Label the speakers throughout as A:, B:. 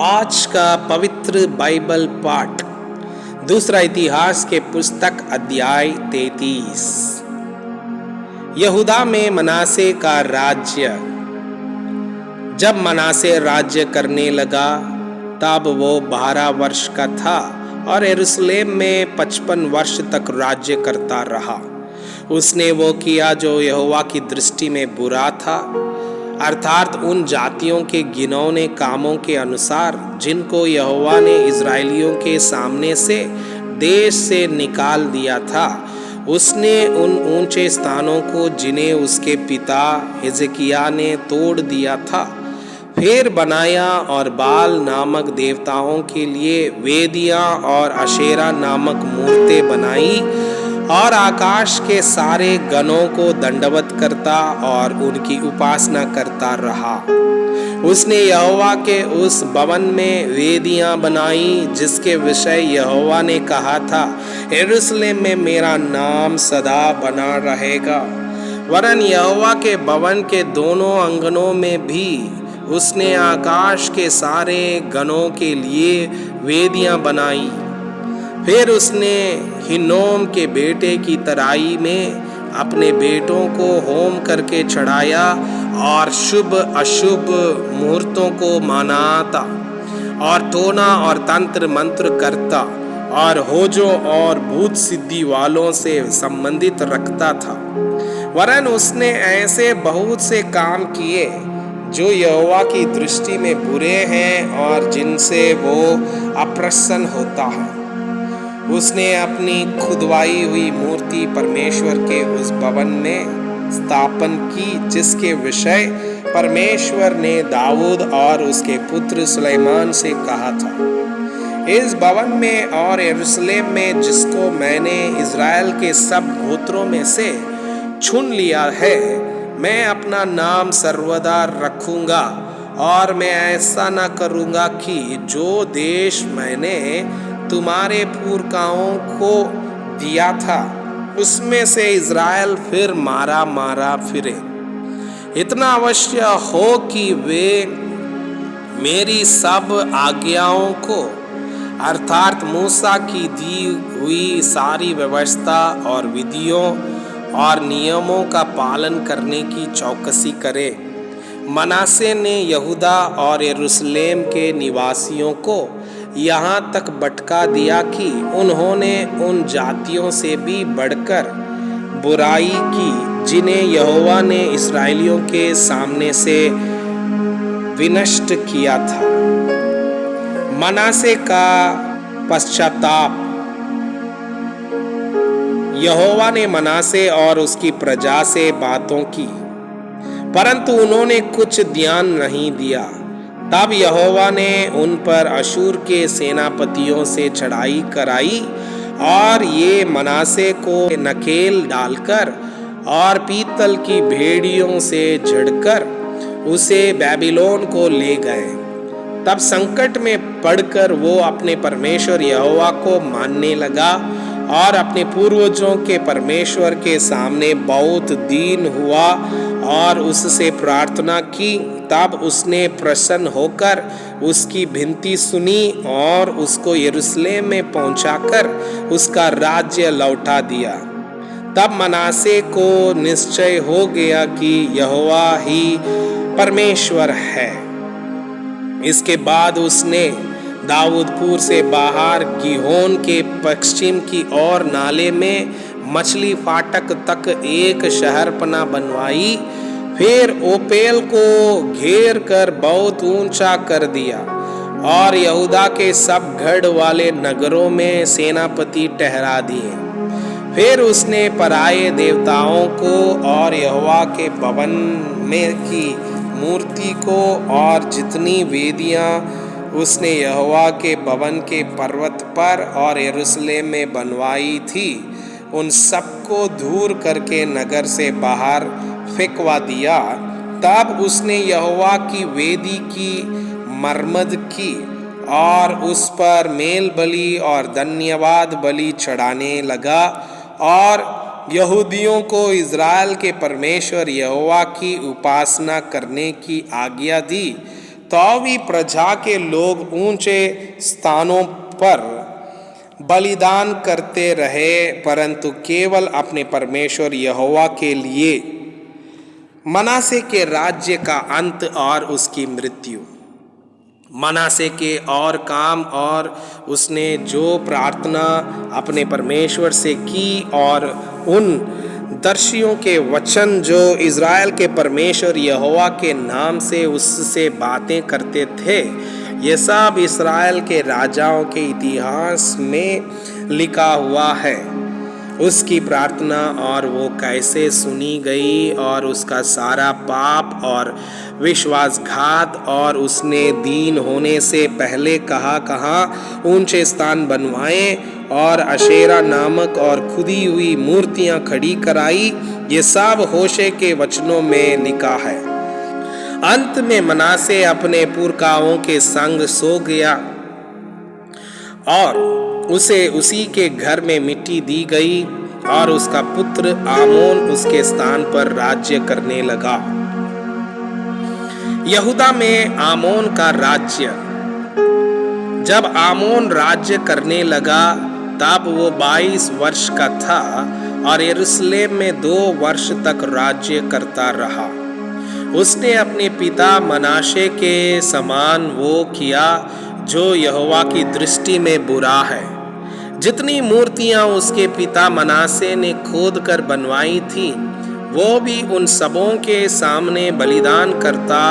A: आज का पवित्र बाइबल पाठ दूसरा इतिहास के पुस्तक अध्याय 33। यहूदा में मनासे का राज्य। जब मनासे राज्य करने लगा तब वो 12 वर्ष का था और यरूशलेम में 55 वर्ष तक राज्य करता रहा। उसने वो किया जो यहोवा की दृष्टि में बुरा था, अर्थात उन जातियों के घिनौने कामों के अनुसार जिनको यहोवा ने इज़राइलियों के सामने से देश से निकाल दिया था। उसने उन ऊंचे स्थानों को जिन्हें उसके पिता हिजकिय्याह ने तोड़ दिया था फिर बनाया और बाल नामक देवताओं के लिए वेदियां और अशेरा नामक मूर्तें बनाई और आकाश के सारे गणों को दंडवत करता और उनकी उपासना करता रहा। उसने यहोवा के उस भवन में वेदियां बनाई जिसके विषय यहोवा ने कहा था, यरूशलेम में मेरा नाम सदा बना रहेगा। वरन यहोवा के भवन के दोनों आंगनों में भी उसने आकाश के सारे गणों के लिए वेदियां बनाई। फिर उसने हिन्नोम के बेटे की तराई में अपने बेटों को होम करके चढ़ाया और शुभ अशुभ मुहूर्तों को मनाता और टोना और तंत्र मंत्र करता और होजों और भूत सिद्धि वालों से संबंधित रखता था। वरन उसने ऐसे बहुत से काम किए जो यहोवा की दृष्टि में बुरे हैं और जिनसे वो अप्रसन्न होता है। उसने अपनी खुदवाई हुई मूर्ति परमेश्वर के उस भवन में स्थापन की जिसके विषय परमेश्वर ने दाऊद और उसके पुत्र सुलेमान से कहा था, इस भवन में और यरूशलेम में जिसको मैंने इज़राइल के सब गोत्रों में से चुन लिया है, मैं अपना नाम सर्वदा रखूंगा और मैं ऐसा न करूंगा कि जो देश मैंने तुम्हारे पुरखाओं को दिया था उसमें से इज़राइल फिर मारा फिरे। इतना अवश्य हो कि वे मेरी सब आज्ञाओं को अर्थात मूसा की दी हुई सारी व्यवस्था और विधियों और नियमों का पालन करने की चौकसी करे। मनासे ने यहूदा और यरूशलेम के निवासियों को यहाँ तक भटका दिया कि उन्होंने उन जातियों से भी बढ़कर बुराई की जिन्हें यहोवा ने इस्राएलियों के सामने से विनष्ट किया था। मनासे का पश्चाताप। यहोवा ने मनासे और उसकी प्रजा से बातों की, परंतु उन्होंने कुछ ध्यान नहीं दिया। तब यहोवा ने उन पर अशूर के सेनापतियों से चढ़ाई कराई और ये मनासे को नकेल डालकर और पीतल की भेड़ियों से झड़कर उसे बेबीलोन को ले गए। तब संकट में पड़कर वो अपने परमेश्वर यहोवा को मानने लगा और अपने पूर्वजों के परमेश्वर के सामने बहुत दीन हुआ और उससे प्रार्थना की। तब उसने प्रसन्न होकर उसकी विनती सुनी और उसको यरूशलेम में पहुंचाकर उसका राज्य लौटा दिया। तब मनासे को निश्चय हो गया कि यहोवा ही परमेश्वर है। इसके बाद उसने दाऊदपुर से बाहर गीहोन के पश्चिम की ओर नाले में मछली फाटक तक एक शहरपना बनवाई। फिर ओपेल को घेर कर बहुत ऊंचा कर दिया और यहूदा के सब गढ़ वाले नगरों में सेनापति ठहरा दिए। फिर उसने पराये देवताओं को और यहोवा के भवन में की मूर्ति को और जितनी वेदियां उसने यहोवा के भवन के पर्वत पर और यरूशलेम में बनवाई थी उन सबको दूर करके नगर से बाहर फेंकवा दिया। तब उसने यहोवा की वेदी की मरम्मत की और उस पर मेल बलि और धन्यवाद बलि चढ़ाने लगा और यहूदियों को इज़राइल के परमेश्वर यहोवा की उपासना करने की आज्ञा दी। तौवी प्रजा के लोग ऊंचे स्थानों पर बलिदान करते रहे, परंतु केवल अपने परमेश्वर यहोवा के लिए। मनासे के राज्य का अंत और उसकी मृत्यु। मनासे के और काम और उसने जो प्रार्थना अपने परमेश्वर से की और उन दर्शियों के वचन जो इज़राइल के परमेश्वर यहोवा के नाम से उससे बातें करते थे, ये सब इस्राएल के राजाओं के इतिहास में लिखा हुआ है। उसकी प्रार्थना और वो कैसे सुनी गई और उसका सारा पाप और विश्वासघात और उसने दीन होने से पहले कहाँ ऊंचे स्थान बनवाए और अशेरा नामक और खुदी हुई मूर्तियां खड़ी कराई, ये सब होशे के वचनों में लिखा है। अंत में मनासे अपने पुरखाओं के संग सो गया और उसे उसी के घर में मिट्टी दी गई और उसका पुत्र आमोन उसके स्थान पर राज्य करने लगा। यहूदा में आमोन का राज्य। जब आमोन राज्य करने लगा तब वो 22 वर्ष का था और यरूशलेम में 2 वर्ष तक राज्य करता रहा। उसने अपने पिता मनाशे के समान वो किया जो यहोवा की दृष्टि में बुरा है। जितनी मूर्तियां उसके पिता मनासे ने खोद कर बनवाई थी, वो भी उन सबों के सामने बलिदान करता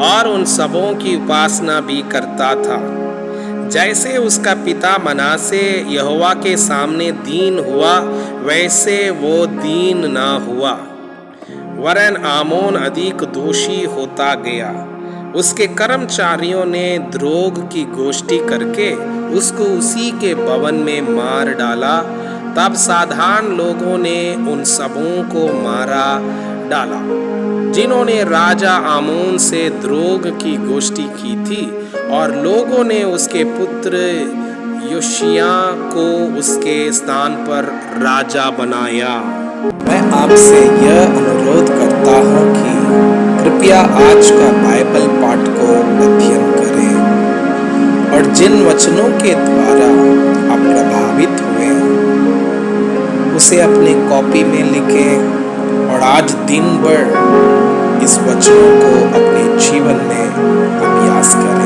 A: और उन सबों की उपासना भी करता था। जैसे उसका पिता मनासे यहोवा के सामने दीन हुआ, वैसे वो दीन ना हुआ, वरन आमोन अधिक दोषी होता गया। उसके कर्मचारियों ने द्रोह की गोष्ठी करके उसको उसी के भवन में मार डाला। तब साधारण लोगों ने उन सबों को मारा डाला जिन्होंने राजा आमोन से द्रोह की गोष्ठी की थी, और लोगों ने उसके पुत्र योशिया को उसके स्थान पर राजा बनाया। मैं आपसे यह अनुरोध करता हूँ कि कृपया आज का बाइबल पाठ को अध्ययन करें और जिन वचनों के द्वारा आप प्रभावित हुए उसे अपने कॉपी में लिखें और आज दिन भर इस वचनों को अपने जीवन में अभ्यास करें।